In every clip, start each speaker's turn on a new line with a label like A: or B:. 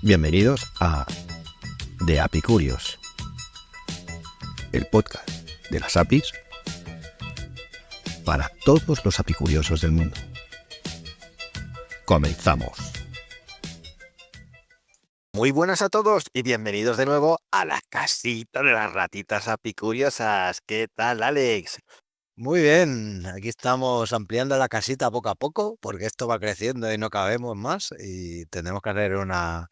A: Bienvenidos a The Apicurious, el podcast de las APIs para todos los apicuriosos del mundo. Comenzamos.
B: Muy buenas a todos y bienvenidos de nuevo a la casita de las ratitas apicuriosas. ¿Qué tal, Alex?
C: Muy bien, aquí estamos ampliando la casita poco a poco porque esto va creciendo y no cabemos más y tenemos que hacer una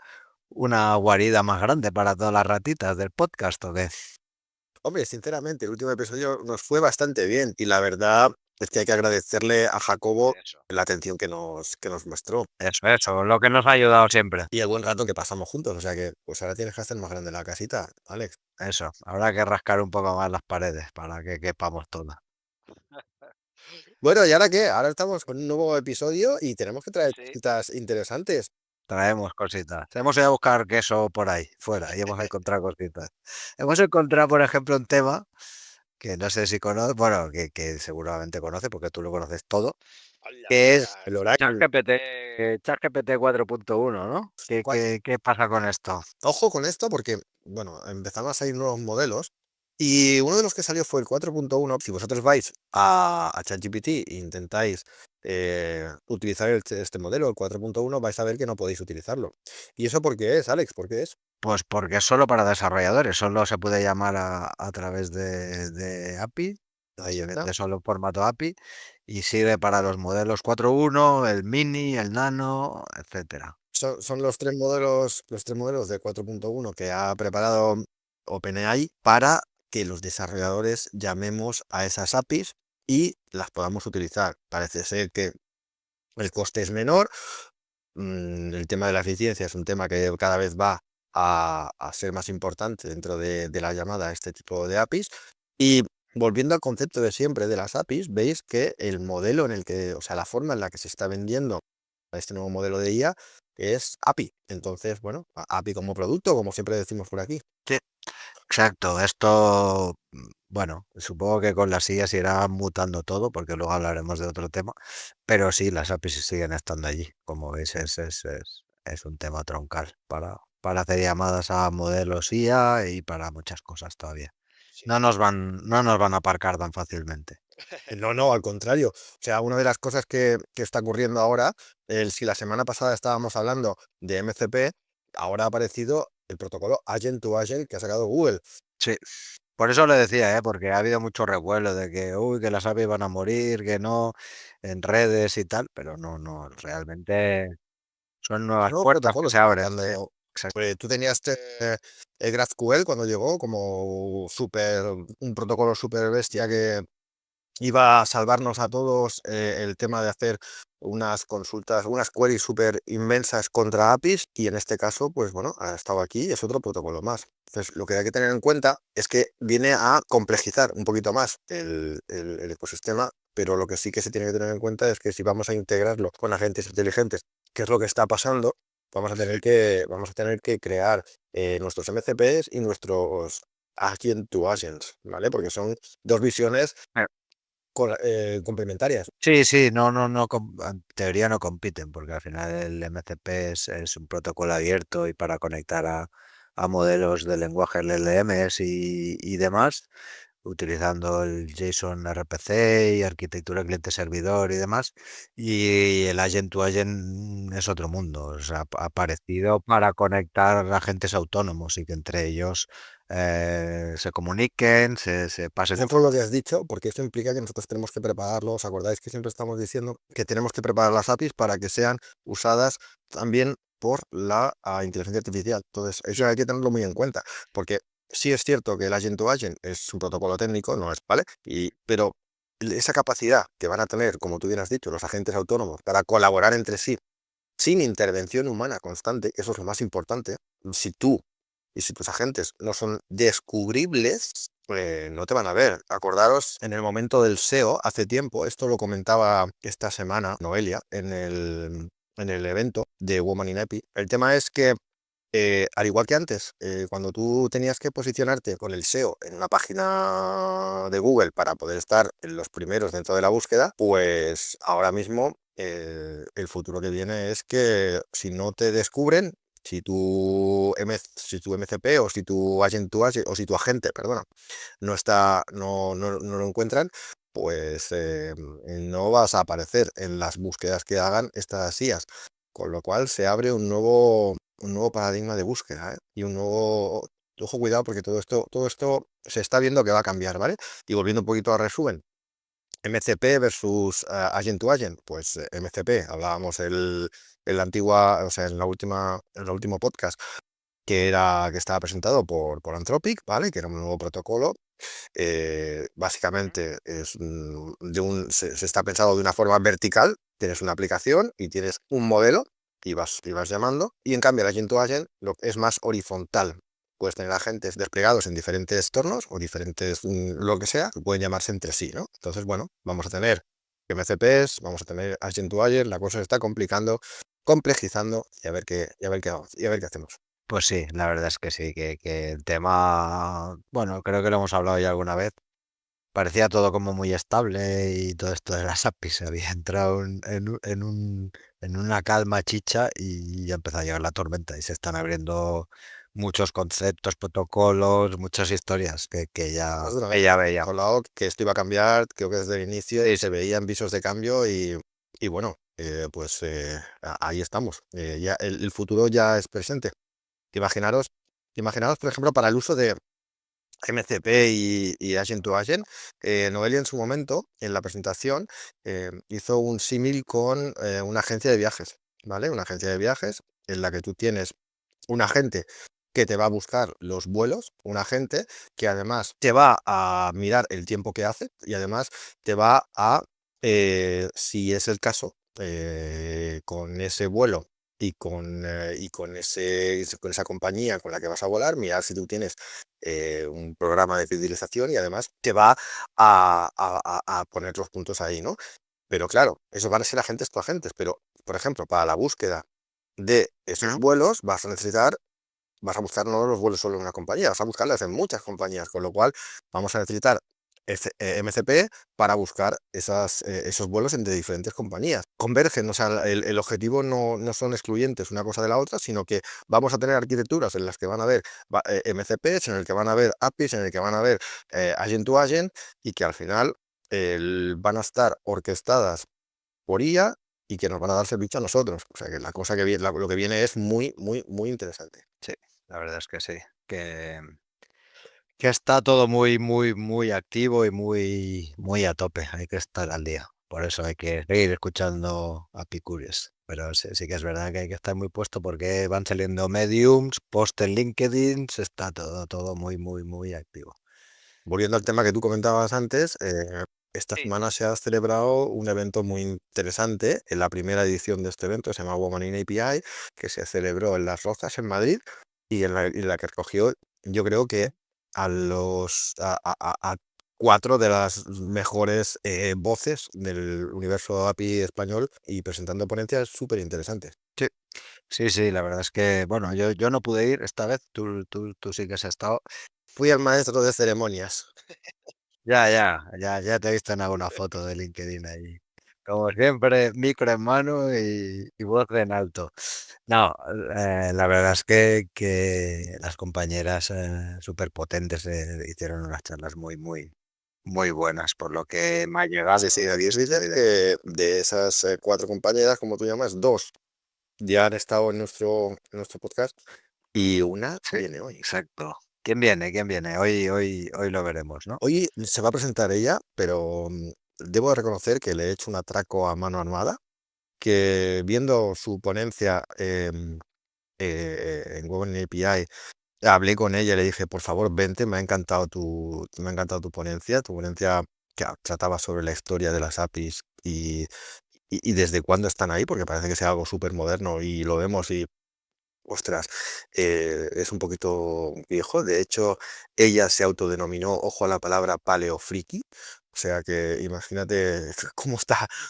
C: guarida más grande para todas las ratitas del podcast, ¿o qué?
B: Hombre, sinceramente, el último episodio nos fue bastante bien y la verdad es que hay que agradecerle a Jacobo la atención que nos mostró
C: Eso, lo que nos ha ayudado siempre.
B: y el buen rato que pasamos juntos. O sea que, pues ahora tienes que hacer más grande la casita, Alex.
C: Eso, habrá que rascar un poco más las paredes para que quepamos todas.
B: Bueno, ¿y ahora qué? Ahora estamos con un nuevo episodio y tenemos que traer
C: Sí.
B: cositas interesantes.
C: Traemos cositas. Hemos ido a buscar queso por ahí, fuera, y hemos encontrado cositas. Hemos encontrado, por ejemplo, un tema que no sé si conoces, bueno, que seguramente conoces porque tú lo conoces todo, que es
B: El oráculo.
C: ChatGPT 4.1, ¿no? ¿Qué pasa con esto?
B: Ojo con esto porque, bueno, empezaron a salir nuevos modelos y uno de los que salió fue el 4.1. Si vosotros vais a ChatGPT e intentáis utilizar este modelo, el 4.1, vais a ver que no podéis utilizarlo. ¿Y eso por qué es, Alex? ¿Por qué es?
C: Pues porque es solo para desarrolladores, solo se puede llamar a través de API,
B: Ahí está.
C: de solo formato API, y sirve para los modelos 4.1, el Mini, el Nano, etcétera.
B: Son los tres modelos de 4.1 que ha preparado OpenAI para que los desarrolladores llamemos a esas APIs y las podamos utilizar. Parece ser que el coste es menor. El tema de la eficiencia es un tema que cada vez va a ser más importante dentro de la llamada a este tipo de APIs. Y volviendo al concepto de siempre de las APIs, veis que el modelo en el que, o sea, la forma en la que se está vendiendo a este nuevo modelo de IA es API. Entonces, bueno, API como producto, como siempre decimos por aquí.
C: Sí, exacto. Esto, bueno, supongo que con las IAs irá mutando todo, porque luego hablaremos de otro tema, pero sí, las APIs siguen estando allí. Como veis, es un tema troncal para hacer llamadas a modelos IA y para muchas cosas todavía. No nos van a aparcar tan fácilmente.
B: No, al contrario. O sea, una de las cosas que está ocurriendo ahora, si la semana pasada estábamos hablando de MCP, ahora ha aparecido el protocolo Agent to Agent que ha sacado Google.
C: Sí, por eso le decía, porque ha habido mucho revuelo de que, uy, que las APIs van a morir, que no, en redes y tal, pero no, realmente son nuevas
B: Nuevos
C: puertas que
B: protocolos
C: se abren.
B: aplicando.
C: Exacto.
B: Pues tú tenías el GraphQL cuando llegó como un protocolo súper bestia que iba a salvarnos a todos el tema de hacer unas consultas, unas queries súper inmensas contra APIs y en este caso, pues bueno, ha estado aquí y es otro protocolo más. Entonces, lo que hay que tener en cuenta es que viene a complejizar un poquito más el ecosistema, pero lo que sí que se tiene que tener en cuenta es que si vamos a integrarlo con agentes inteligentes, que es lo que está pasando, vamos a tener que crear nuestros MCPs y nuestros agent to agents, ¿vale? Porque son dos visiones complementarias.
C: Sí, en teoría no compiten, porque al final el MCP es un protocolo abierto y para conectar a modelos de lenguaje LLMs y demás, utilizando el JSON RPC y arquitectura cliente-servidor y demás. Y el agent to agent es otro mundo. O sea, ha aparecido para conectar agentes autónomos y que entre ellos se comuniquen, se pasen.
B: Ejemplo lo que has dicho, porque esto implica que nosotros tenemos que prepararlo. ¿Os acordáis que siempre estamos diciendo que tenemos que preparar las APIs para que sean usadas también por la inteligencia artificial? Entonces, eso hay que tenerlo muy en cuenta, porque sí es cierto que el agent to agent es un protocolo técnico, no es, ¿vale? Pero esa capacidad que van a tener, como tú bien has dicho, los agentes autónomos para colaborar entre sí sin intervención humana constante, eso es lo más importante. Si tú y si tus agentes no son descubribles, no te van a ver. Acordaros en el momento del SEO, hace tiempo, esto lo comentaba esta semana Noelia en el evento de Woman in API. El tema es que, al igual que antes, cuando tú tenías que posicionarte con el SEO en una página de Google para poder estar en los primeros dentro de la búsqueda, pues ahora mismo el futuro que viene es que si no te descubren, Si tu MCP o si tu agent to agent, o si tu agente, perdona, no lo encuentran, pues no vas a aparecer en las búsquedas que hagan estas IAs. Con lo cual se abre un nuevo paradigma de búsqueda, ¿eh? Y un nuevo. Ojo, cuidado, porque todo esto se está viendo que va a cambiar, ¿vale? Y volviendo un poquito al resumen. MCP versus Agent to Agent, pues MCP, hablábamos en la antigua, o sea, en el último podcast, que estaba presentado por Anthropic, ¿vale? Que era un nuevo protocolo. Básicamente se está pensado de una forma vertical. Tienes una aplicación y tienes un modelo y vas llamando. Y en cambio, el Agent to Agent es más horizontal. Puedes tener agentes desplegados en diferentes tornos o diferentes lo que sea, que pueden llamarse entre sí, ¿no? Entonces, bueno, vamos a tener MCPs, vamos a tener Agent to Agent, la cosa se está complicando, complejizando y a ver qué hacemos.
C: Pues sí, la verdad es que sí, que el tema, bueno, creo que lo hemos hablado ya alguna vez. Parecía todo como muy estable y todo esto de las APIs había entrado en una calma chicha y ya empezó a llegar la tormenta y se están abriendo muchos conceptos, protocolos, muchas historias que ya,
B: Más de una
C: que
B: vez.
C: ya
B: Hemos
C: veíamos.
B: hablado que esto iba a cambiar, creo que desde el inicio,
C: Sí,
B: y
C: sí.
B: se veían visos de cambio y bueno, pues ahí estamos. Ya el futuro ya es presente. Imaginaros, imaginaros, por ejemplo, para el uso de MCP y Agent to Agent, Noelia en su momento, en la presentación, hizo un símil con una agencia de viajes, ¿vale? Una agencia de viajes en la que tú tienes un agente que te va a buscar los vuelos, un agente que además te va a mirar el tiempo que hace y además te va a, si es el caso, con ese vuelo y con esa compañía con la que vas a volar, mirar si tú tienes un programa de fidelización y además te va a poner los puntos ahí, ¿no? Pero claro, esos van a ser agentes to agentes, pero por ejemplo, para la búsqueda de esos vuelos vas a buscar no los vuelos solo en una compañía, vas a buscarlas en muchas compañías, con lo cual vamos a necesitar MCP para buscar esos vuelos entre diferentes compañías. Convergen, o sea, el objetivo no son excluyentes una cosa de la otra, sino que vamos a tener arquitecturas en las que van a haber MCPs, en el que van a haber APIs, en el que van a haber agent to agent, y que al final van a estar orquestadas por IA y que nos van a dar servicio a nosotros. O sea que la cosa que viene, lo que viene es muy, muy, muy interesante.
C: Sí, la verdad es que sí, que está todo muy, muy, muy activo y muy, muy a tope. Hay que estar al día. Por eso hay que seguir escuchando a Picurious. Pero sí, sí que es verdad que hay que estar muy puesto porque van saliendo mediums, post en LinkedIn, está todo muy, muy, muy activo.
B: Volviendo al tema que tú comentabas antes, esta
C: Sí.
B: semana se ha celebrado un evento muy interesante. En la primera edición de este evento se llama Woman in API, que se celebró en Las Rozas, en Madrid, y en la que recogió, yo creo que a 4 de las mejores voces del universo API español y presentando ponencias súper interesantes.
C: Sí, sí, sí, la verdad es que, bueno, yo no pude ir esta vez, tú sí que has estado.
B: Fui al maestro de ceremonias.
C: Ya te he visto en alguna foto de LinkedIn ahí. Como siempre, micro en mano y voz en alto. No, la verdad es que las compañeras súper potentes hicieron unas charlas muy, muy, muy buenas, por lo que me ha llegado.
B: Sí, sí, aquí se dice que de esas 4 compañeras, como tú llamas, 2 ya han estado en nuestro podcast y una
C: Sí,
B: viene hoy.
C: exacto. ¿Quién viene? ¿Quién viene? Hoy lo veremos, ¿no?
B: Hoy se va a presentar ella, pero debo de reconocer que le he hecho un atraco a mano armada, que viendo su ponencia en Google API, hablé con ella y le dije, por favor, vente, me ha encantado tu ponencia que trataba sobre la historia de las APIs y desde cuándo están ahí, porque parece que sea algo súper moderno y lo vemos y ostras, es un poquito viejo. De hecho, ella se autodenominó, ojo a la palabra, paleofriki. O sea que imagínate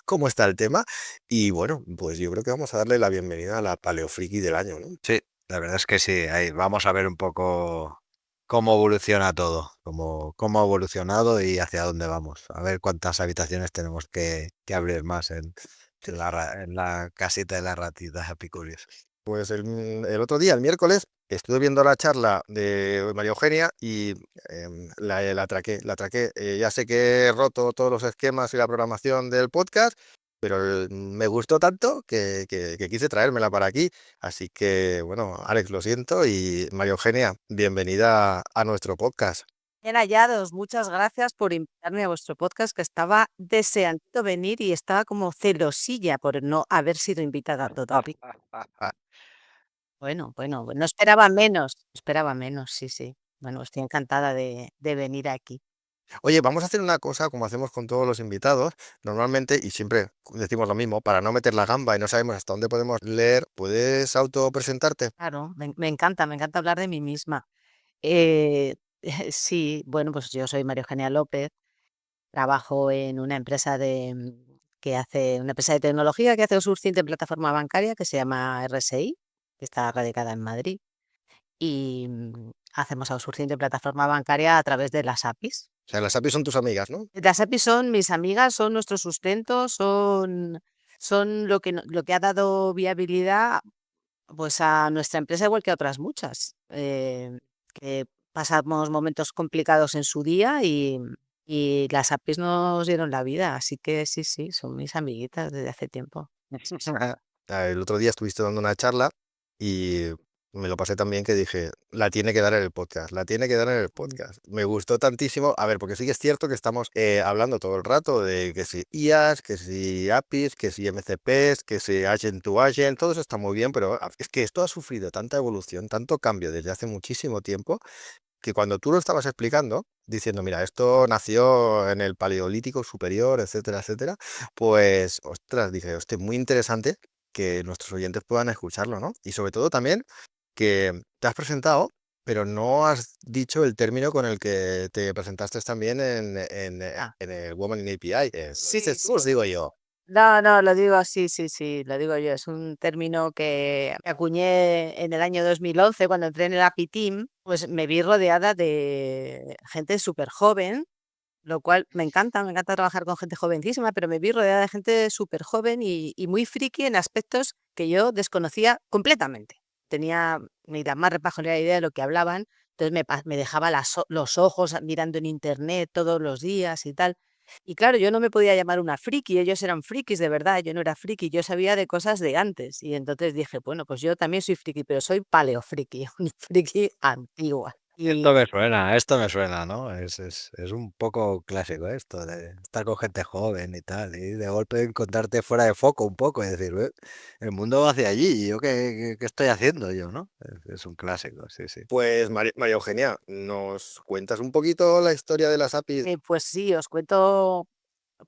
B: cómo está el tema. Y bueno, pues yo creo que vamos a darle la bienvenida a la paleofriki del año, ¿no?
C: Sí, la verdad es que sí. Ahí vamos a ver un poco cómo evoluciona todo, cómo ha evolucionado y hacia dónde vamos. A ver cuántas habitaciones tenemos que abrir más en la casita de la ratita Happy Curious.
B: Pues el otro día, el miércoles, estuve viendo la charla de María Eugenia y la atraqué, la atraqué. Ya sé que he roto todos los esquemas y la programación del podcast, pero me gustó tanto que quise traérmela para aquí. Así que, bueno, Alex, lo siento y María Eugenia, bienvenida a nuestro podcast.
D: Bien hallados, muchas gracias por invitarme a vuestro podcast, que estaba deseando venir y estaba como celosilla por no haber sido invitada todavía. Bueno, no esperaba menos, sí, sí. Bueno, estoy encantada de venir aquí.
B: Oye, vamos a hacer una cosa como hacemos con todos los invitados. Normalmente, y siempre decimos lo mismo, para no meter la gamba y no sabemos hasta dónde podemos leer, ¿puedes autopresentarte?
D: Claro, me encanta hablar de mí misma. Eh, sí, bueno, pues yo soy María Eugenia López, trabajo en una empresa una empresa de tecnología que hace outsourcing de plataforma bancaria que se llama RSI, que está radicada en Madrid. Y hacemos outsourcing de plataforma bancaria a través de las APIs.
B: O sea, las APIs son tus amigas, ¿no?
D: Las APIs son mis amigas, son nuestro sustento, son lo que ha dado viabilidad, pues, a nuestra empresa, igual que a otras muchas, que pasamos momentos complicados en su día y las APIs nos dieron la vida. Así que sí, sí, son mis amiguitas desde hace tiempo.
B: El otro día estuviste dando una charla y me lo pasé tan bien que dije, la tiene que dar en el podcast, la tiene que dar en el podcast. Me gustó tantísimo, a ver, porque sí que es cierto que estamos hablando todo el rato de que si IAs, que si APIs, que si MCPs, que si Agent to Agent, todo eso está muy bien, pero es que esto ha sufrido tanta evolución, tanto cambio desde hace muchísimo tiempo, que cuando tú lo estabas explicando, diciendo, mira, esto nació en el Paleolítico Superior, etcétera, etcétera, pues, ostras, dije, hostia, muy interesante que nuestros oyentes puedan escucharlo, ¿no? Y sobre todo también que te has presentado, pero no has dicho el término con el que te presentaste también
D: Ah,
B: en el Woman in API. ¿Lo
D: sí,
B: dices tú
D: sí,
B: o os
D: sí.
B: digo yo?
D: No, no, lo digo así, sí, sí, lo digo yo. Es un término que me acuñé en el año 2011 cuando entré en el API Team, pues me vi rodeada de gente súper joven, lo cual me encanta trabajar con gente jovencísima, pero me vi rodeada de gente súper joven y muy friki en aspectos que yo desconocía completamente. Tenía ni la más repajolera idea de lo que hablaban, entonces me dejaba los ojos mirando en internet todos los días y tal. Y claro, yo no me podía llamar una friki, ellos eran frikis de verdad, yo no era friki, yo sabía de cosas de antes. Y entonces dije, bueno, pues yo también soy friki, pero soy paleofriki, un friki antigua.
C: Esto me suena, ¿no? Es un poco clásico esto de estar con gente joven y tal, y de golpe encontrarte fuera de foco un poco y decir, el mundo va hacia allí, ¿y yo qué estoy haciendo yo, no? Es un clásico, sí, sí.
B: Pues María Eugenia, ¿nos cuentas un poquito la historia de las APIs?
D: Pues sí, os cuento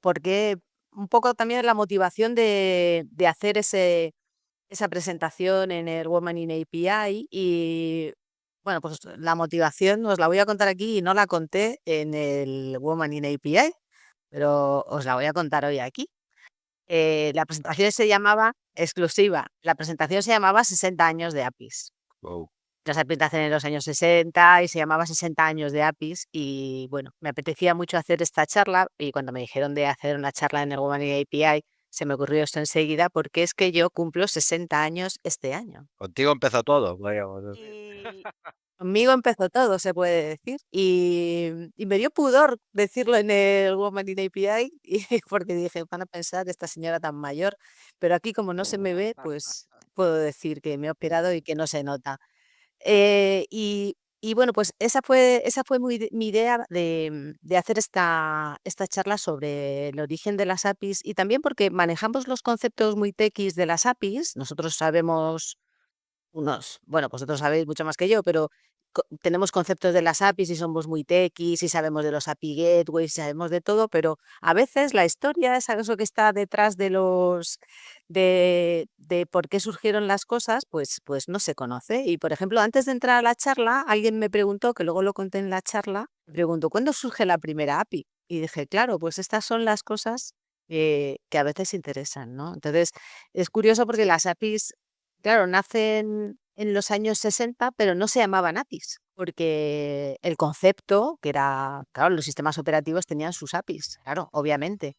D: porque un poco también la motivación de hacer esa presentación en el Woman in API y bueno, pues la motivación os la voy a contar aquí y no la conté en el Woman in API, pero os la voy a contar hoy aquí. La presentación se llamaba exclusiva, la presentación se llamaba 60 años de APIs.
C: Wow.
D: Las APIs nacen en los años 60 y se llamaba 60 años de APIs y bueno, me apetecía mucho hacer esta charla y cuando me dijeron de hacer una charla en el Woman in API, se me ocurrió esto enseguida porque es que yo cumplo 60 años este año.
C: Contigo empezó todo, podríamos decir.
D: Y conmigo empezó todo, se puede decir. Y me dio pudor decirlo en el Woman in API porque dije, van a pensar esta señora tan mayor, pero aquí como no se me ve, pues puedo decir que me he operado y que no se nota. Y bueno, pues esa fue mi idea de hacer esta charla sobre el origen de las APIs y también porque manejamos los conceptos muy tequis de las APIs. Nosotros sabemos bueno, vosotros sabéis mucho más que yo, pero tenemos conceptos de las APIs y somos muy tequis y sabemos de los API gateways, sabemos de todo, pero a veces la historia, eso que está detrás de por qué surgieron las cosas, pues no se conoce. Y por ejemplo, antes de entrar a la charla, alguien me preguntó, que luego lo conté en la charla, me preguntó, ¿cuándo surge la primera API? Y dije, claro, pues estas son las cosas que a veces interesan, ¿no? Entonces, es curioso porque las APIs, claro, nacen en los años 60, pero no se llamaban APIs, porque el concepto, que era, claro, los sistemas operativos tenían sus APIs, claro, obviamente.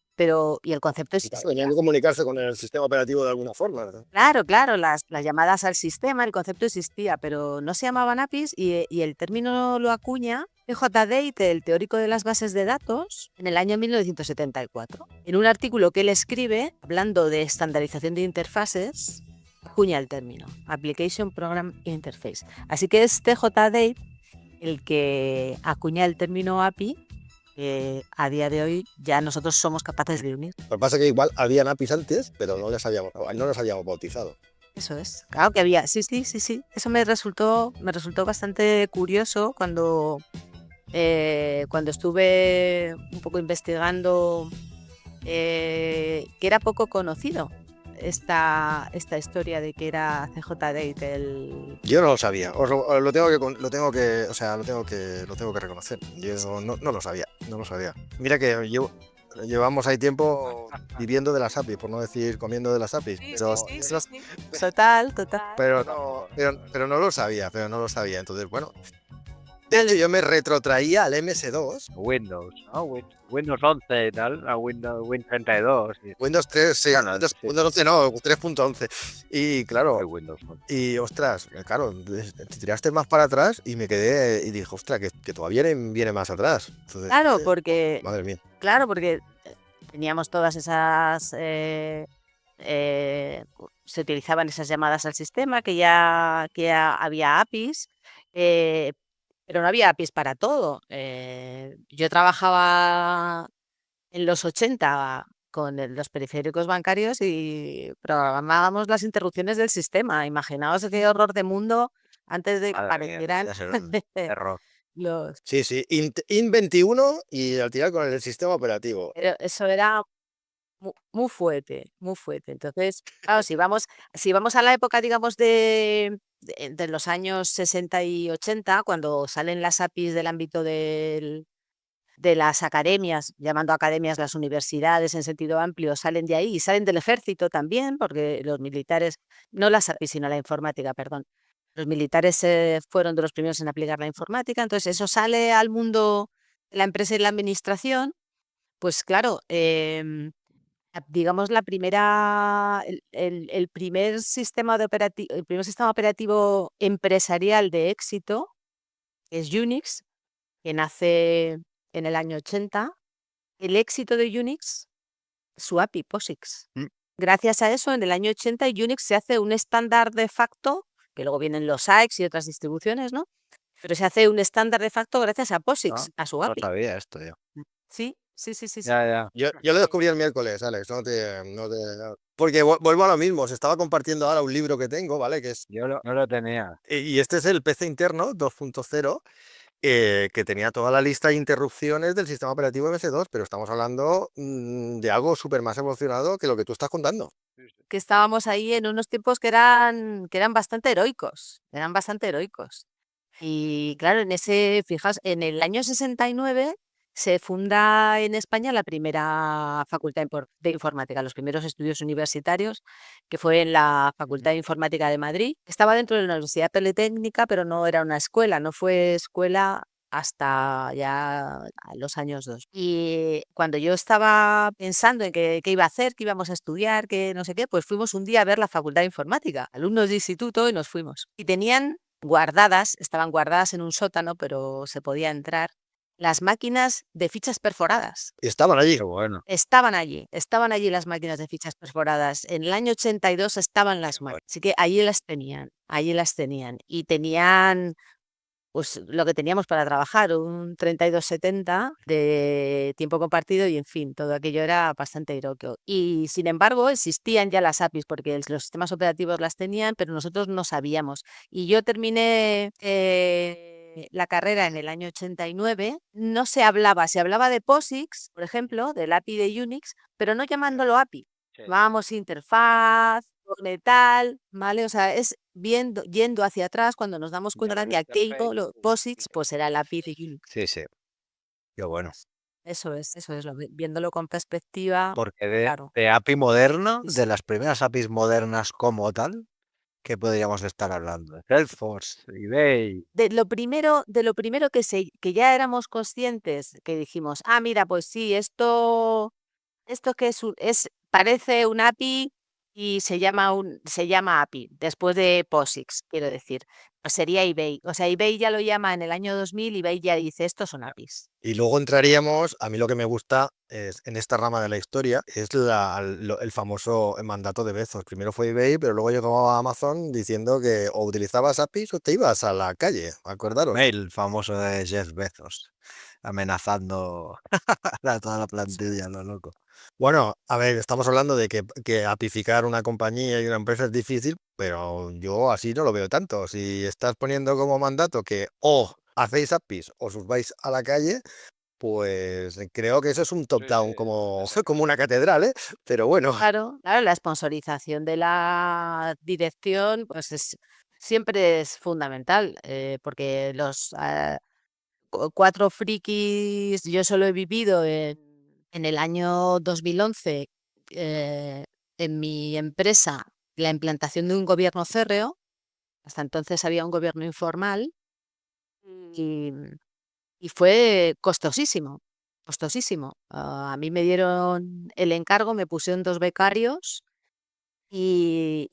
D: y el concepto
B: Y
D: existía.
B: claro, tenían que comunicarse con el sistema operativo de alguna forma, ¿no?
D: Claro, las llamadas al sistema, el concepto existía, pero no se llamaban APIs y el término lo acuña T.J. Date, el teórico de las bases de datos, en el año 1974. En un artículo que él escribe, hablando de estandarización de interfaces, acuña el término Application Program Interface. Así que es T.J. Date el que acuña el término API, que a día de hoy ya nosotros somos capaces de unir.
B: Lo que pasa es que igual habían APIs antes, pero no los habíamos bautizado.
D: Eso es, claro que había, sí. Eso me resultó bastante curioso cuando estuve un poco investigando, que era poco conocido esta historia de que era CJ Date el...
B: Yo no lo sabía, lo tengo que reconocer. Yo no lo sabía. Mira que llevamos ahí tiempo viviendo de las APIs, por no decir comiendo de las APIs.
D: Total.
B: Pero no lo sabía, Entonces, bueno. De hecho, yo me retrotraía al MS2.
C: Windows, ¿no? Windows 11 y tal, a Windows 32.
B: Windows 3, sí,
C: Bueno,
B: Windows,
C: sí.
B: Windows 11 no, 3.11. Y claro,
C: Windows 11.
B: y ostras, claro, te tiraste más para atrás y me quedé y dije, ostras, que todavía viene más atrás. Entonces,
D: Claro, porque
B: madre mía.
D: teníamos todas esas... se utilizaban esas llamadas al sistema, que ya había APIs, pero no había APIs para todo. Yo trabajaba en los 80 con los periféricos bancarios y programábamos las interrupciones del sistema. Imaginaos qué horror de mundo antes de que
C: Madre mía,
D: aparecieran
C: ya será un error.
D: los...
B: Sí, IN 21 y al tirar con el sistema operativo.
D: Pero eso era muy fuerte, muy fuerte. Entonces, claro, si vamos a la época, digamos, de los años 60 y 80, cuando salen las APIs del ámbito de las academias, llamando academias las universidades en sentido amplio, salen de ahí y salen del ejército también, porque los militares, no las APIs, sino la informática, perdón. Los militares fueron de los primeros en aplicar la informática, entonces eso sale al mundo de la empresa y la administración, pues claro, digamos, el primer sistema operativo empresarial de éxito es Unix, que nace en el año 80. El éxito de Unix, su API POSIX.
B: Mm.
D: Gracias a eso, en el año 80 Unix se hace un estándar de facto, que luego vienen los AIX y otras distribuciones, ¿no? Pero se hace un estándar de facto gracias a POSIX, a su
C: No
D: API.
C: sabía esto yo.
D: Sí.
C: Ya.
B: Yo lo descubrí el miércoles, Alex, porque vuelvo a lo mismo, os estaba compartiendo ahora un libro que tengo, ¿vale? Que es,
C: Yo no lo tenía.
B: y este es el PC interno 2.0, que tenía toda la lista de interrupciones del sistema operativo MS2, pero estamos hablando de algo súper más evolucionado que lo que tú estás contando.
D: Que estábamos ahí en unos tiempos que eran bastante heroicos, Y claro, fijaos, en el año 69 se funda en España la primera facultad de informática, los primeros estudios universitarios, que fue en la Facultad de Informática de Madrid. Estaba dentro de la Universidad Politécnica, pero no era una escuela, no fue escuela hasta ya los años 2. Y cuando yo estaba pensando en qué iba a hacer, qué íbamos a estudiar, qué no sé qué, pues fuimos un día a ver la Facultad de Informática, alumnos de instituto, y nos fuimos. Y estaban guardadas en un sótano, pero se podía entrar, las máquinas de fichas perforadas.
B: Y estaban allí.
C: Qué bueno.
D: Estaban allí las máquinas de fichas perforadas. En el año 82 estaban las máquinas, así que allí las tenían. Y tenían pues lo que teníamos para trabajar, un 3270 de tiempo compartido y, en fin, todo aquello era bastante heroico. Y, sin embargo, existían ya las APIs porque los sistemas operativos las tenían, pero nosotros no sabíamos. Y yo terminé la carrera en el año 89. No se hablaba de POSIX, por ejemplo, del API de Unix, pero no llamándolo API. Vamos, interfaz, tal, ¿vale? O sea, es yendo hacia atrás cuando nos damos cuenta que aquello, los POSIX, pues era el API de Unix.
C: Sí. Qué bueno.
D: Eso es, viéndolo con perspectiva.
C: Porque
D: claro.
C: de API moderno,
D: Sí,
C: de
D: sí.
C: las primeras APIs modernas como tal, ¿qué podríamos estar hablando? Salesforce, eBay.
D: De lo primero que ya éramos conscientes, que dijimos, mira, pues sí, esto Esto que parece un API y se llama API, después de POSIX, quiero decir. Pues sería eBay. O sea, eBay ya lo llama en el año 2000, eBay ya dice, estos son APIs.
B: Y luego entraríamos, a mí lo que me gusta es, en esta rama de la historia, es el famoso mandato de Bezos. Primero fue eBay, pero luego llegó a Amazon diciendo que o utilizabas APIs o te ibas a la calle, acordaros.
C: Mail famoso de Jeff Bezos, amenazando a toda la plantilla, lo loco.
B: Bueno, a ver, estamos hablando de que apificar una compañía y una empresa es difícil, pero yo así no lo veo tanto. Si estás poniendo como mandato que o hacéis APIs o os vais a la calle, pues creo que eso es un top-down, como una catedral, ¿eh? Pero bueno,
D: Claro, la sponsorización de la dirección, pues siempre es fundamental, porque los 4 frikis, yo solo he vivido en el año 2011, eh, en mi empresa, la implantación de un gobierno férreo. Hasta entonces había un gobierno informal y, y fue costosísimo, costosísimo. A mí me dieron el encargo, me pusieron 2 becarios y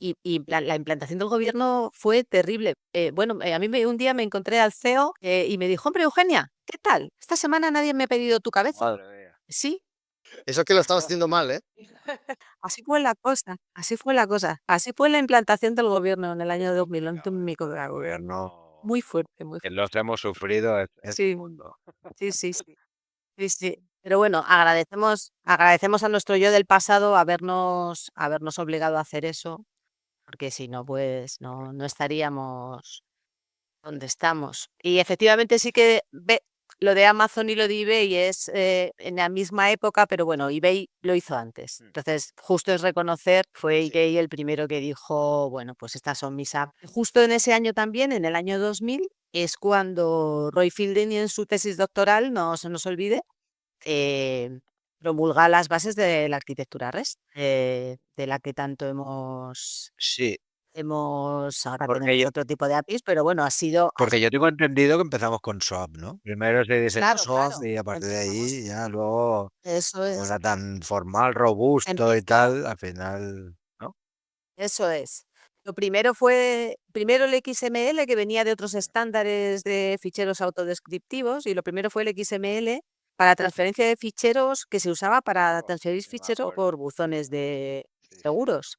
D: la implantación del gobierno fue terrible. Bueno, a mí un día me encontré al CEO y me dijo, hombre, Eugenia, ¿qué tal? Esta semana nadie me ha pedido tu cabeza.
C: Madre mía.
D: Sí,
B: eso es que lo estamos haciendo mal, ¿eh?
D: así fue la cosa, así fue la cosa. Así fue la implantación del gobierno en el año 2011 en mi
C: El gobierno
D: muy fuerte, muy
C: que
D: fuerte.
C: los hemos sufrido es
D: Sí,
C: mundo.
D: sí, sí, sí. Sí, sí. Pero bueno, agradecemos a nuestro yo del pasado habernos obligado a hacer eso, porque si no, pues no estaríamos donde estamos. Y efectivamente sí que lo de Amazon y lo de eBay es en la misma época, pero bueno, eBay lo hizo antes. Entonces, justo es reconocer, fue eBay el primero que dijo, bueno, pues estas son mis apps. Justo en ese año también, en el año 2000, es cuando Roy Fielding en su tesis doctoral, no se nos olvide, eh, promulga las bases de la arquitectura REST, de la que tanto
C: Sí,
D: ahora
C: porque
D: tenemos
C: yo,
D: otro tipo de APIs, pero bueno, ha sido,
C: porque yo tengo entendido que empezamos con SOAP, ¿no? Primero se diseñó
D: claro,
C: SOAP
D: claro,
C: y a partir de
D: empezamos,
C: ahí ya luego,
D: eso
C: como
D: es,
C: era tan formal, robusto y
D: empezó,
C: tal, al final, ¿no?
D: eso es. Primero el XML, que venía de otros estándares de ficheros autodescriptivos, y lo primero fue el XML para transferencia de ficheros, que se usaba para transferir
C: Sí, me
D: ficheros
C: acuerdo.
D: por buzones de
C: Sí, sí.
D: seguros.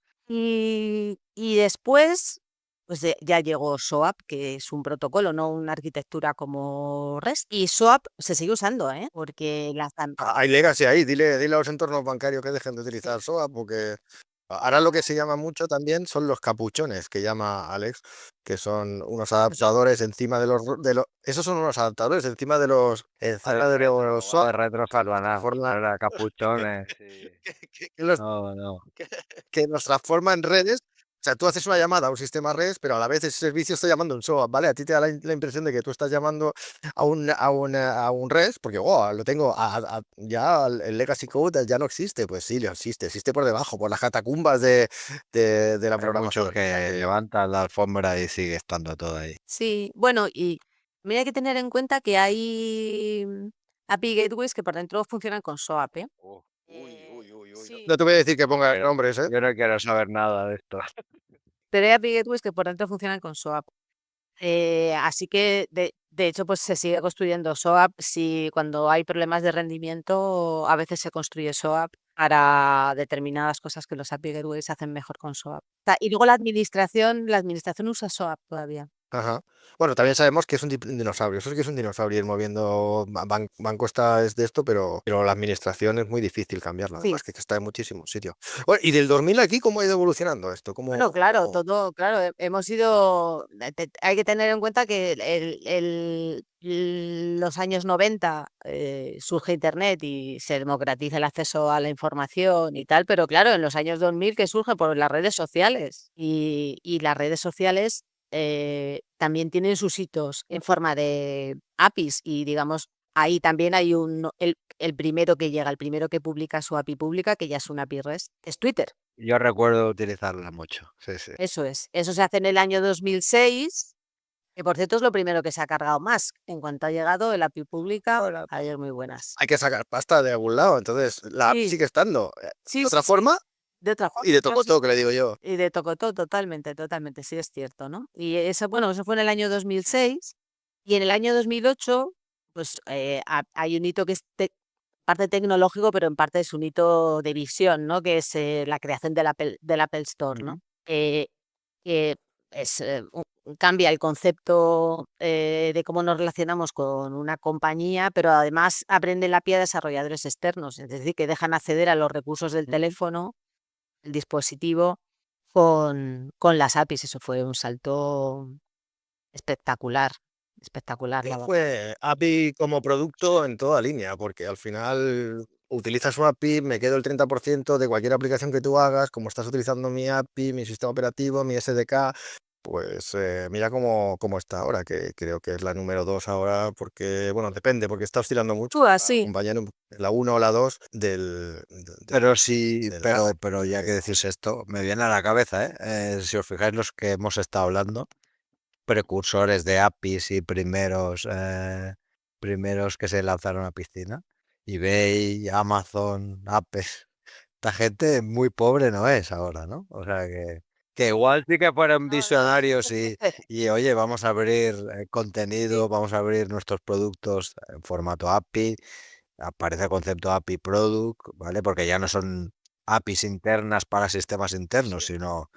D: Y después, pues ya llegó SOAP, que es un protocolo, no una arquitectura como REST. Y SOAP se sigue usando, ¿eh? Porque
B: Hay legacy ahí, dile a los entornos bancarios que dejen de utilizar SOA, porque ahora lo que se llama mucho también son los capuchones, que llama Alex, que son unos adaptadores encima esos son unos adaptadores encima de los SOA,
C: De retrosalvanar,
B: forma-
C: era capuchones, sí.
B: que los
C: No, no.
B: que nos transforma en redes. O sea, tú haces una llamada a un sistema REST, pero a la vez ese servicio está llamando a un SOAP, ¿vale? A ti te da la impresión de que tú estás llamando a un REST, porque lo tengo, ya el legacy code ya no existe. Pues sí, existe por debajo, por las catacumbas de la
C: Hay muchos
B: programación. O sea
C: que
B: que,
C: levantan la alfombra y sigue estando todo ahí.
D: Sí, bueno, y también hay que tener en cuenta que hay API gateways que por dentro funcionan con SOAP, ¿eh?
B: no
D: Sí.
B: te voy a decir que ponga
C: Pero
B: nombres, ¿eh?
C: yo no quiero saber nada de esto.
D: Pero hay API gateways que por dentro funcionan con SOAP. Así que, de hecho, pues se sigue construyendo SOAP. Si cuando hay problemas de rendimiento, a veces se construye SOAP para determinadas cosas que los API gateways hacen mejor con SOAP. Y luego la administración usa SOAP todavía.
B: Ajá. Bueno, también sabemos que es un dinosaurio. Eso sí que es un dinosaurio ir moviendo. Banco es de esto, pero la administración es muy difícil cambiarla.
D: Sí.
B: Además, que está en muchísimos sitios. Bueno, y del 2000 aquí, ¿cómo ha ido evolucionando esto?
D: Bueno, claro, claro, hemos ido, hay que tener en cuenta que los años 90 surge Internet y se democratiza el acceso a la información y tal, pero claro, en los años 2000 que surge por las redes sociales y las redes sociales también tienen sus hitos en forma de APIs y digamos, ahí también hay el primero que llega, el primero que publica su API pública, que ya es una API REST, es Twitter.
C: Yo recuerdo utilizarla mucho. Sí, sí.
D: Eso es. Eso se hace en el año 2006 Que por cierto es lo primero que se ha cargado más. En cuanto ha llegado el API pública,
B: Ahora,
D: ayer muy buenas.
B: hay que sacar pasta de algún lado, entonces la API
D: Sí,
B: sigue estando. De
D: sí,
B: otra
D: sí,
B: forma
D: de otra
B: y de
D: forma,
B: todo que le digo yo.
D: y de Tocotó, totalmente, totalmente, sí es cierto, ¿no? Y eso, bueno, eso fue en el año 2006 y en el año 2008, pues hay un hito que es parte tecnológico, pero en parte es un hito de visión, ¿no? Que es la creación del Apple Store, ¿no?
B: Ujú.
D: Que es, cambia el concepto de cómo nos relacionamos con una compañía, pero además aprenden la pie a desarrolladores externos, es decir, que dejan acceder a los recursos del teléfono, el dispositivo, con las APIs. Eso fue un salto espectacular, espectacular, la verdad.
B: Fue API como producto en toda línea, porque al final utilizas una API, me quedo el 30% de cualquier aplicación que tú hagas, como estás utilizando mi API, mi sistema operativo, mi SDK, pues mira cómo está ahora, que creo que es la número 2 ahora, porque, bueno, depende, porque está oscilando mucho,
D: Tú así.
B: acompañar la 1 o la 2
C: Pero sí,
B: del
C: pero,
B: SAP.
C: pero ya que decís esto, me viene a la cabeza, ¿eh? Si os fijáis los que hemos estado hablando, precursores de APIs y primeros que se lanzaron a piscina, eBay, Amazon, Apple, esta gente muy pobre no es ahora, ¿no? O sea que igual sí que fueron visionarios y oye, vamos a abrir contenido, vamos a abrir nuestros productos en formato API, aparece el concepto API Product, ¿vale? Porque ya no son APIs internas para sistemas internos, sino,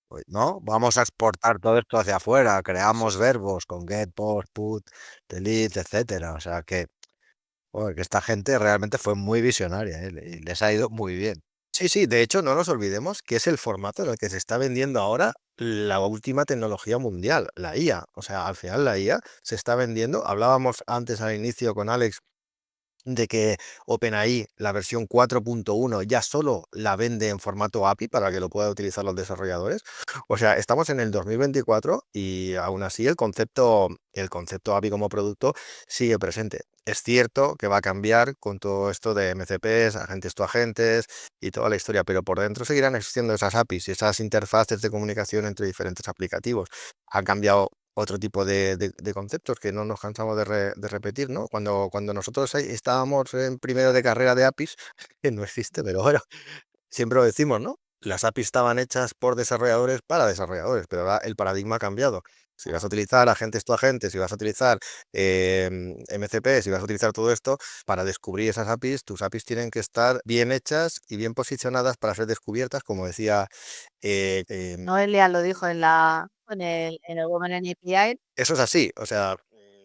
C: pues, ¿no? Vamos a exportar todo esto hacia afuera, creamos verbos con get, post, put, delete, etcétera. O sea que esta gente realmente fue muy visionaria, ¿eh? Y les ha ido muy bien.
B: Sí, sí, de hecho no nos olvidemos que es el formato en el que se está vendiendo ahora la última tecnología mundial, la IA. O sea, al final la IA se está vendiendo. Hablábamos antes al inicio con Alex de que OpenAI, la versión 4.1, ya solo la vende en formato API para que lo puedan utilizar los desarrolladores. O sea, estamos en el 2024 y aún así el concepto API como producto sigue presente. Es cierto que va a cambiar con todo esto de MCPs, agentes to agentes y toda la historia, pero por dentro seguirán existiendo esas APIs y esas interfaces de comunicación entre diferentes aplicativos. Ha cambiado otro tipo de conceptos que no nos cansamos de repetir, ¿no? Cuando nosotros ahí estábamos en primero de carrera de APIs, que no existe, pero bueno, siempre lo decimos, ¿no? Las APIs estaban hechas por desarrolladores para desarrolladores, pero ahora el paradigma ha cambiado. Si vas a utilizar agentes to agentes, si vas a utilizar MCP, si vas a utilizar todo esto, para descubrir esas APIs, tus APIs tienen que estar bien hechas y bien posicionadas para ser descubiertas, como decía
D: Noelia lo dijo en el Women in API.
B: eso es así, o sea,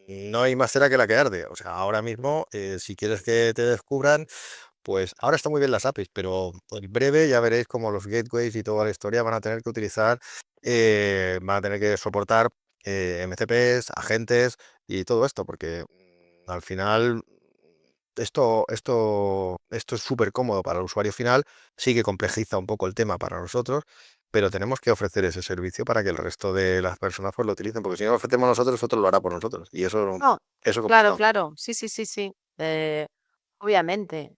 B: no hay más cera que la que arde. O sea, ahora mismo, si quieres que te descubran, pues ahora están muy bien las APIs, pero en breve ya veréis como los gateways y toda la historia van a tener que utilizar, van a tener que soportar MCPs, agentes y todo esto, porque al final esto es súper cómodo para el usuario final, sí que complejiza un poco el tema para nosotros, pero tenemos que ofrecer ese servicio para que el resto de las personas pues lo utilicen, porque si no lo ofrecemos nosotros, otro lo hará por nosotros. Y eso
D: No,
B: es
D: claro,
B: complicado.
D: claro, sí, sí, sí, sí, obviamente.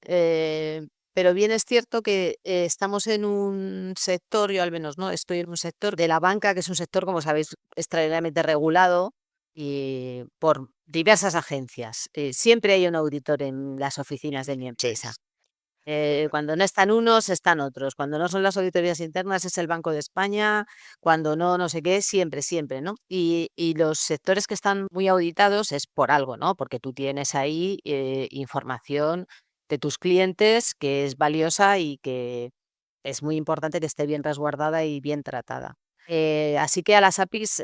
D: Pero bien es cierto que estamos en un sector, yo al menos no, estoy en un sector de la banca, que es un sector, como sabéis, extraordinariamente regulado y por diversas agencias. Siempre hay un auditor en las oficinas de mi
B: Sí.
D: empresa. Cuando no están unos, están otros. Cuando no son las auditorías internas, es el Banco de España. Cuando no, no sé qué, siempre, siempre, ¿no? Y los sectores que están muy auditados es por algo, ¿no? Porque tú tienes ahí información de tus clientes que es valiosa y que es muy importante que esté bien resguardada y bien tratada. Así que a las APIs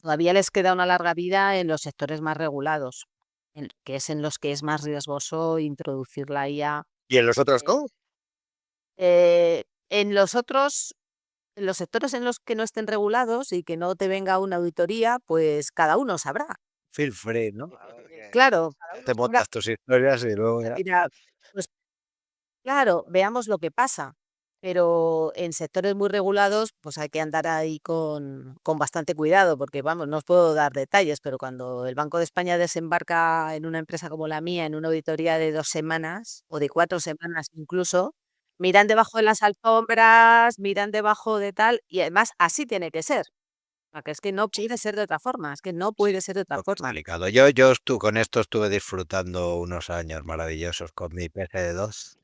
D: todavía les queda una larga vida en los sectores más regulados, que es en los que es más riesgoso introducir la IA.
B: ¿Y en los otros
D: eh,
B: no?
D: en los sectores en los que no estén regulados y que no te venga una auditoría, pues cada uno sabrá.
C: Feel free, ¿no?
D: Claro, cada uno
C: Te
D: sabrá.
C: montas tus historias y luego ya.
D: Mira, pues claro, veamos lo que pasa. Pero en sectores muy regulados, pues hay que andar ahí con bastante cuidado, porque vamos, no os puedo dar detalles, pero cuando el Banco de España desembarca en una empresa como la mía, en una auditoría de 2 semanas o de 4 semanas incluso, miran debajo de las alfombras, miran debajo de tal, y además así tiene que ser. Que es que no puede ser de otra forma, es que no puede ser de otra forma.
C: Complicado. Yo con esto estuve disfrutando unos años maravillosos con mi PC2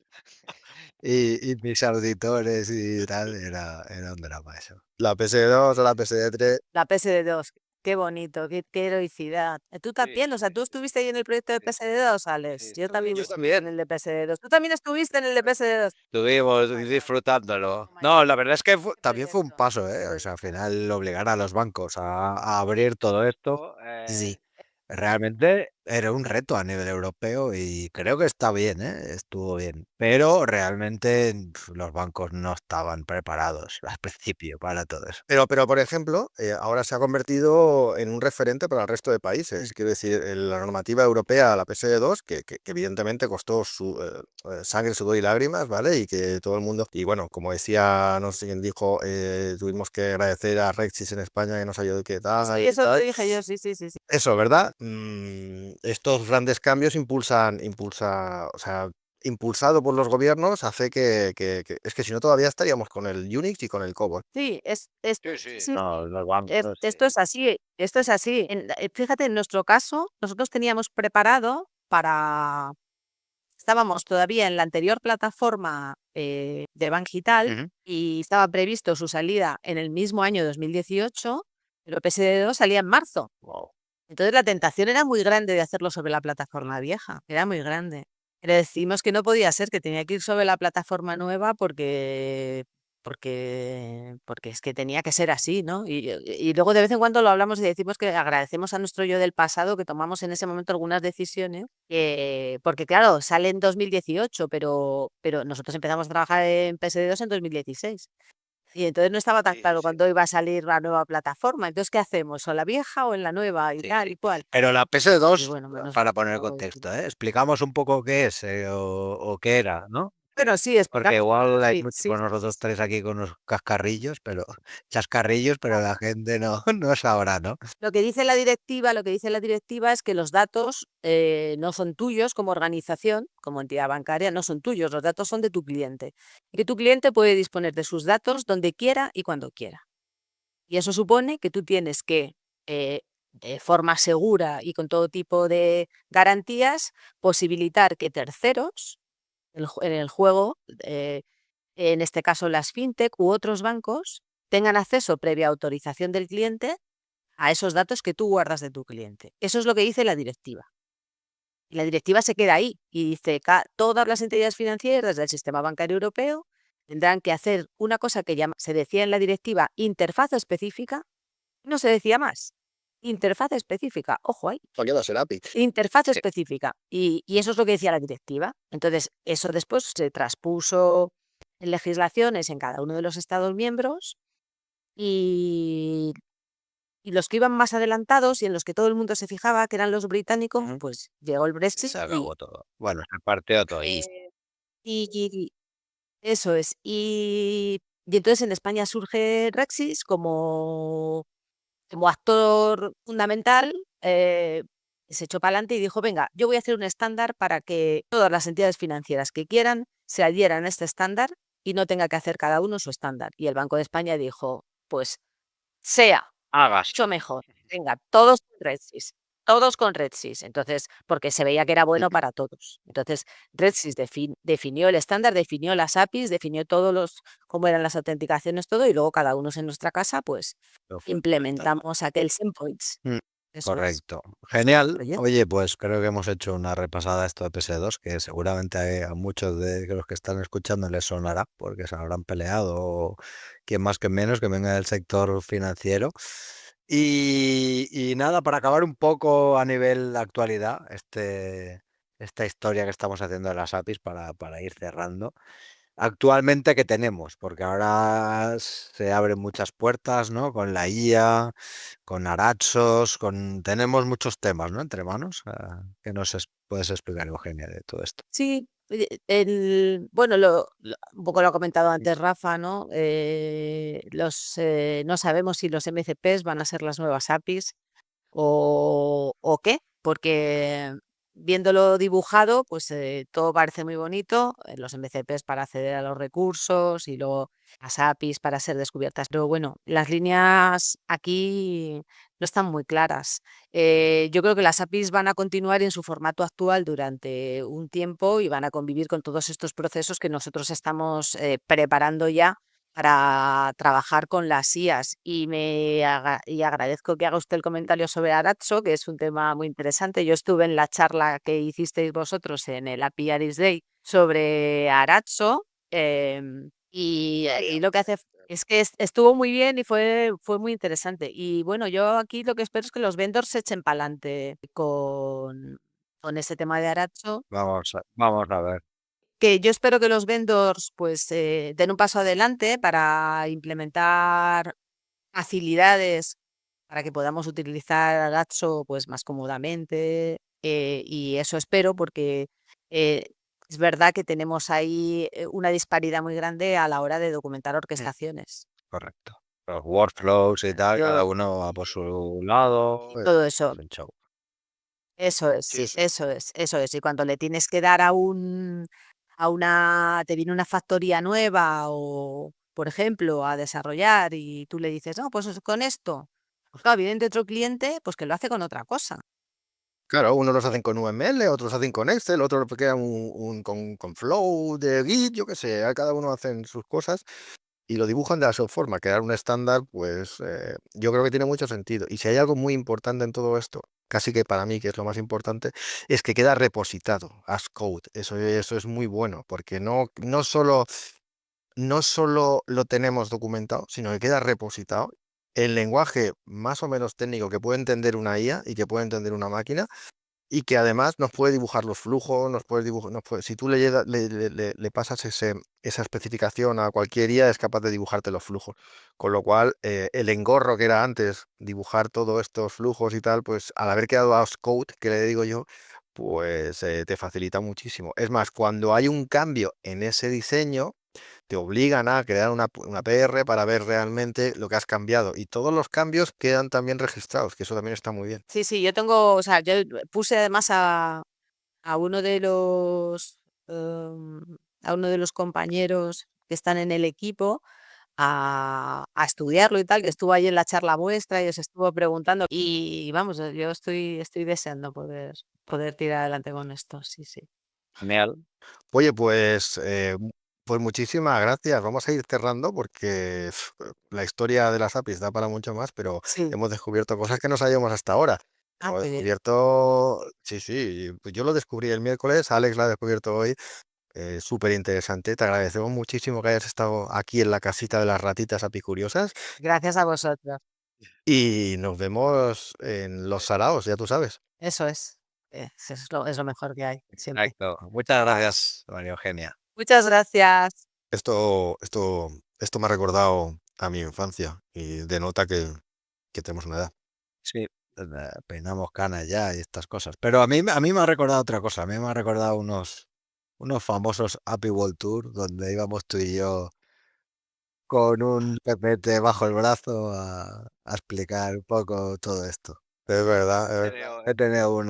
C: y mis auditores y tal, era un drama eso.
B: La PS2 o la PSD3.
D: La PSD2, qué bonito, qué heroicidad. ¿Tú también? O sea, ¿tú estuviste ahí en el proyecto de PSD2, Alex? Yo también
B: Yo
D: estuve en
B: también.
D: el de PSD2. ¿Tú también estuviste en el de PSD2?
C: Estuvimos disfrutándolo. No, la verdad es que también fue un
D: proyecto.
C: paso, ¿eh? O sea, al final obligar a los bancos a abrir todo esto, sí, realmente era un reto a nivel europeo y creo que está bien, ¿eh? Estuvo bien. Pero realmente los bancos no estaban preparados al principio para todo eso.
B: Pero por ejemplo, ahora se ha convertido en un referente para el resto de países. Quiero decir, la normativa europea, la PSD2, que evidentemente costó sangre, sudor y lágrimas, ¿vale? Y que todo el mundo, y bueno, como decía, no sé quién dijo, tuvimos que agradecer a Rexis en España que nos ayudó y que tal.
D: Sí, eso te dije yo, sí.
B: Eso, ¿verdad? Estos grandes cambios o sea, impulsado por los gobiernos, hace es que si no todavía estaríamos con el Unix y con el COBOL.
D: Sí, sí,
C: No, los bancos,
D: esto es así, esto es así. Fíjate, en nuestro caso, nosotros teníamos preparado estábamos todavía en la anterior plataforma de Banxital
C: Ujú.
D: y estaba previsto su salida en el mismo año 2018, pero PSD2 salía en marzo.
C: Wow.
D: Entonces la tentación era muy grande de hacerlo sobre la plataforma vieja, era muy grande. Le decimos que no podía ser, que tenía que ir sobre la plataforma nueva porque es que tenía que ser así, ¿no? Y luego de vez en cuando lo hablamos y decimos que agradecemos a nuestro yo del pasado que tomamos en ese momento algunas decisiones, porque claro, sale en 2018, pero nosotros empezamos a trabajar en PSD2 en 2016. Y entonces no estaba tan claro cuándo iba a salir la nueva plataforma. Entonces, ¿qué hacemos? ¿O la vieja o en la nueva y tal y cual?
C: Pero la
D: Y
C: PS2,
D: bueno, menos
C: para poner
D: mal.
C: contexto, ¿eh? Explicamos un poco qué es o qué era, ¿no?
D: Bueno, sí,
C: Porque
D: explicamos.
C: igual hay
D: Sí,
C: muchos
D: sí.
C: nosotros tres aquí con unos cascarrillos, chascarrillos, pero la gente no, no sabrá, ¿no?
D: Lo que dice la directiva es que los datos no son tuyos como organización, como entidad bancaria, no son tuyos, los datos son de tu cliente. Y que tu cliente puede disponer de sus datos donde quiera y cuando quiera. Y eso supone que tú tienes que, de forma segura y con todo tipo de garantías, posibilitar que terceros, en el juego, en este caso las fintech u otros bancos, tengan acceso previa autorización del cliente a esos datos que tú guardas de tu cliente. Eso es lo que dice la directiva. Y la directiva se queda ahí y dice que todas las entidades financieras del sistema bancario europeo tendrán que hacer una cosa que se decía en la directiva interfaz específica, no se decía más. Interfaz específica, ojo ahí.
B: ¿Para qué va a ser API?
D: Interfaz específica. Y eso es lo que decía la directiva. Entonces, eso después se transpuso en legislaciones en cada uno de los Estados miembros y los que iban más adelantados y en los que todo el mundo se fijaba, que eran los británicos, pues llegó el Brexit
C: Se acabó todo. Bueno, se partió todo.
D: y eso es. Y entonces en España surge Rexis como actor fundamental, se echó para adelante y dijo, venga, yo voy a hacer un estándar para que todas las entidades financieras que quieran se adhieran a este estándar y no tenga que hacer cada uno su estándar. Y el Banco de España dijo, pues sea
C: Hagas.
D: mucho mejor. Venga, todos con RedSys. Todos con RedSys. Entonces, porque se veía que era bueno para todos. Entonces, RedSys definió el estándar, definió las APIs, definió cómo eran las autenticaciones, todo, y luego cada uno en nuestra casa, pues,
C: Lo fue
D: implementamos aquel endpoints.
C: Mm,
D: Eso es.
C: Correcto. Genial.
D: Proyecto.
C: Oye, pues creo que hemos hecho una repasada a esto de PS2, que seguramente a muchos de los que están escuchando les sonará, porque se habrán peleado, o quien más que menos, que venga del sector financiero. Y nada, para acabar un poco a nivel actualidad, esta historia que estamos haciendo de las APIs para ir cerrando. Actualmente, ¿qué tenemos? Porque ahora se abren muchas puertas, ¿no? Con la IA, con Araxos, tenemos muchos temas, ¿no? Entre manos. ¿Qué puedes explicar, Eugenia, de todo esto?
D: Sí, bueno, un poco lo ha comentado antes Rafa, ¿no? No sabemos si los MCPs van a ser las nuevas APIs o qué, porque viéndolo dibujado, pues todo parece muy bonito, los MCPs para acceder a los recursos y luego las APIs para ser descubiertas. Pero bueno, las líneas aquí no están muy claras. Yo creo que las APIs van a continuar en su formato actual durante un tiempo y van a convivir con todos estos procesos que nosotros estamos preparando ya para trabajar con las IAs. Y agradezco que haga usted el comentario sobre Aratso, que es un tema muy interesante. Yo estuve en la charla que hicisteis vosotros en el API Aris Day sobre Aratso, y lo que hace es que estuvo muy bien y fue muy interesante. Y bueno, yo aquí lo que espero es que los vendors se echen para adelante con ese tema de Aratso,
C: Vamos a ver.
D: que yo espero que los vendors pues den un paso adelante para implementar facilidades para que podamos utilizar Aratso pues más cómodamente, y eso espero porque eh, es verdad que tenemos ahí una disparidad muy grande a la hora de documentar orquestaciones.
C: Correcto. Los workflows y tal, cada
D: Yo,
C: uno va por su lado.
D: todo eso,
C: Es un show.
D: eso es,
B: Sí, sí.
D: eso es, eso es. Y cuando le tienes que dar te viene una factoría nueva o, por ejemplo, a desarrollar y tú le dices, no, pues con esto. Pues claro, viene de otro cliente, pues que lo hace con otra cosa.
B: Claro, unos los hacen con UML, otros hacen con Excel, otros crean con Flow de Git, yo qué sé, cada uno hacen sus cosas y lo dibujan de la su forma. Crear un estándar, pues yo creo que tiene mucho sentido. Y si hay algo muy importante en todo esto, casi que para mí, que es lo más importante, es que queda repositado as code. Eso es muy bueno, porque no solo lo tenemos documentado, sino que queda repositado el lenguaje más o menos técnico que puede entender una IA y que puede entender una máquina y que además nos puede dibujar los flujos, nos puede dibujar, si tú le pasas esa especificación a cualquier IA, es capaz de dibujarte los flujos. Con lo cual, el engorro que era antes dibujar todos estos flujos y tal, pues al haber quedado a code, que le digo yo, pues te facilita muchísimo. Es más, cuando hay un cambio en ese diseño, te obligan a crear una PR para ver realmente lo que has cambiado. Y todos los cambios quedan también registrados, que eso también está muy bien.
D: Sí, sí, yo tengo, o sea, yo puse además a uno de a uno de los compañeros que están en el equipo a estudiarlo y tal, que estuvo ahí en la charla vuestra y os estuvo preguntando. Y vamos, yo estoy deseando poder tirar adelante con esto, sí, sí.
C: Genial.
B: Oye, pues muchísimas gracias. Vamos a ir cerrando porque la historia de las APIs da para mucho más, pero
D: Sí.
B: hemos descubierto cosas que no sabíamos hasta ahora.
D: Ah,
B: Hemos
D: qué bien.
B: descubierto, sí, sí, pues yo lo descubrí el miércoles, Alex la ha descubierto hoy, súper interesante. Te agradecemos muchísimo que hayas estado aquí en la casita de las ratitas apicuriosas
D: Gracias a vosotros.
B: y nos vemos en los saraos, ya tú sabes.
D: Eso es. Es lo mejor que hay, siempre.
C: Exacto. Muchas gracias, María Eugenia.
D: Muchas gracias.
B: Esto me ha recordado a mi infancia y denota que tenemos una edad.
C: Sí, peinamos canas ya y estas cosas. Pero a mí me ha recordado otra cosa. A mí me ha recordado unos famosos Happy World Tour donde íbamos tú y yo con un pepete bajo el brazo a explicar un poco todo esto.
B: Es verdad,
C: He tenido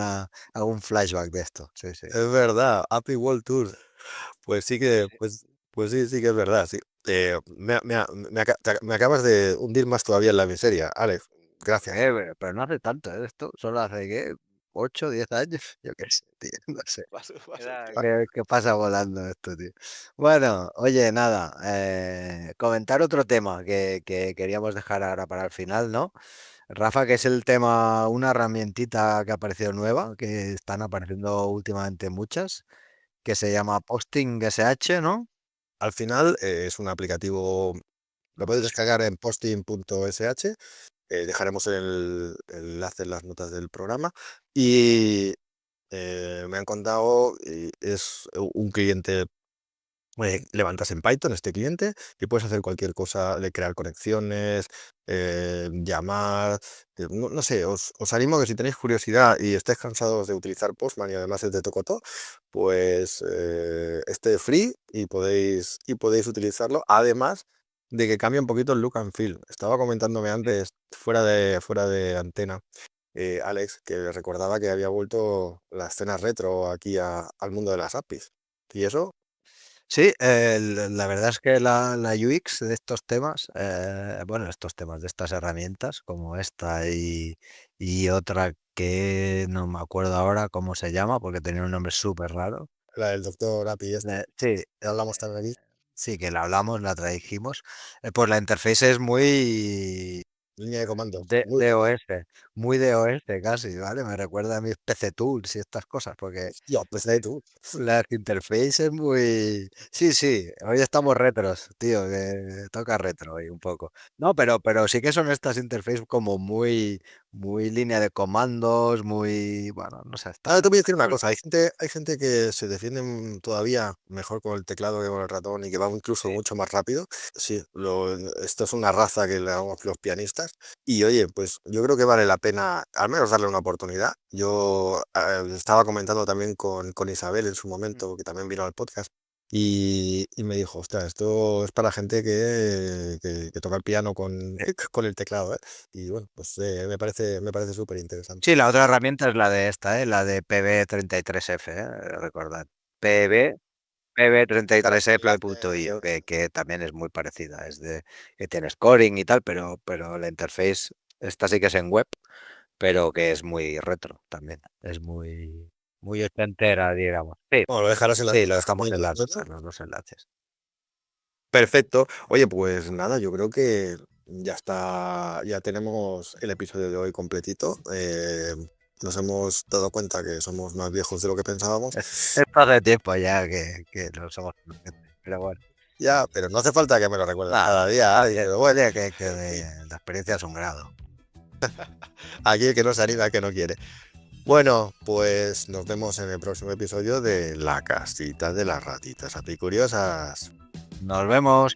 C: algún flashback de esto. Sí, sí.
B: es verdad. Happy World Tour. Pues sí pues sí, sí que es verdad, sí. Me acabas de hundir más todavía en la miseria, Alex. Gracias.
C: Pero no hace tanto, ¿eh? Esto solo hace, ¿qué? 8, 10 años. Yo qué sé, tío. No sé. ¿Qué pasa volando esto, tío? Bueno, oye, nada. Comentar otro tema que queríamos dejar ahora para el final, ¿no? Rafa, que es el tema, una herramientita que ha aparecido nueva, que están apareciendo últimamente muchas, que se llama Posting SH, ¿no?
B: Al final es un aplicativo, lo puedes descargar en posting.sh, dejaremos el enlace en las notas del programa y me han contado, es un cliente. Levantas en Python este cliente y puedes hacer cualquier cosa de crear conexiones, llamar, no sé, os animo que si tenéis curiosidad y estáis cansados de utilizar Postman y además es de Tocotó, pues este es free y podéis utilizarlo, además de que cambia un poquito el look and feel. Estaba comentándome antes, fuera de antena, Alex, que recordaba que había vuelto la escena retro aquí al mundo de las APIs. Y eso,
C: Sí, la verdad es que la UX de estos temas, de estas herramientas, como esta y otra que no me acuerdo ahora cómo se llama, porque tenía un nombre súper raro.
B: la del doctor API,
C: Sí,
B: que hablamos también aquí,
C: sí, que la hablamos, la trajimos. Pues la interface es muy
B: línea de comando.
C: de OS, muy de OS casi, ¿vale? Me recuerda a mis PC Tools y estas cosas, porque
B: Hostia, pues ahí tú.
C: la interface es muy... Sí, sí, hoy estamos retros, tío, que toca retro hoy un poco. No, pero sí que son estas interfaces como muy línea de comandos, muy... Bueno, no sé,
B: Ahora te voy a decir una cosa, hay gente que se defiende todavía mejor con el teclado que con el ratón y que va incluso
C: Sí.
B: mucho más rápido. Sí, esto es una raza que le damos los pianistas. Y oye, pues yo creo que vale la pena al menos darle una oportunidad. Yo estaba comentando también con Isabel en su momento, que también vino al podcast. Y me dijo, ostras, esto es para gente que toca el piano con, con el teclado, ¿eh? Y bueno, pues me parece súper interesante.
C: Sí, la otra herramienta es la de esta, la de PB33F, recordad. PB, PB33F.io, que también es muy parecida, que tiene scoring y tal, pero la interface, esta sí que es en web, pero que es muy retro también, es muy ochentera, digamos. Sí,
B: Bueno, lo dejarás en la
C: sí, lo dejamos en
B: descripción.
C: los dos enlaces.
B: Perfecto. Oye, pues nada, yo creo que ya está, ya tenemos el episodio de hoy completito. Nos hemos dado cuenta que somos más viejos de lo que pensábamos.
C: Esto hace tiempo ya que no somos conscientes, pero bueno.
B: Ya, pero no hace falta que me lo recuerdes
C: Nada,
B: cada día. Pero bueno,
C: oye, la experiencia es un grado.
B: aquí el que no se anima, el que no quiere. Bueno, pues nos vemos en el próximo episodio de La Casita de las Ratitas Apicuriosas.
C: Nos vemos.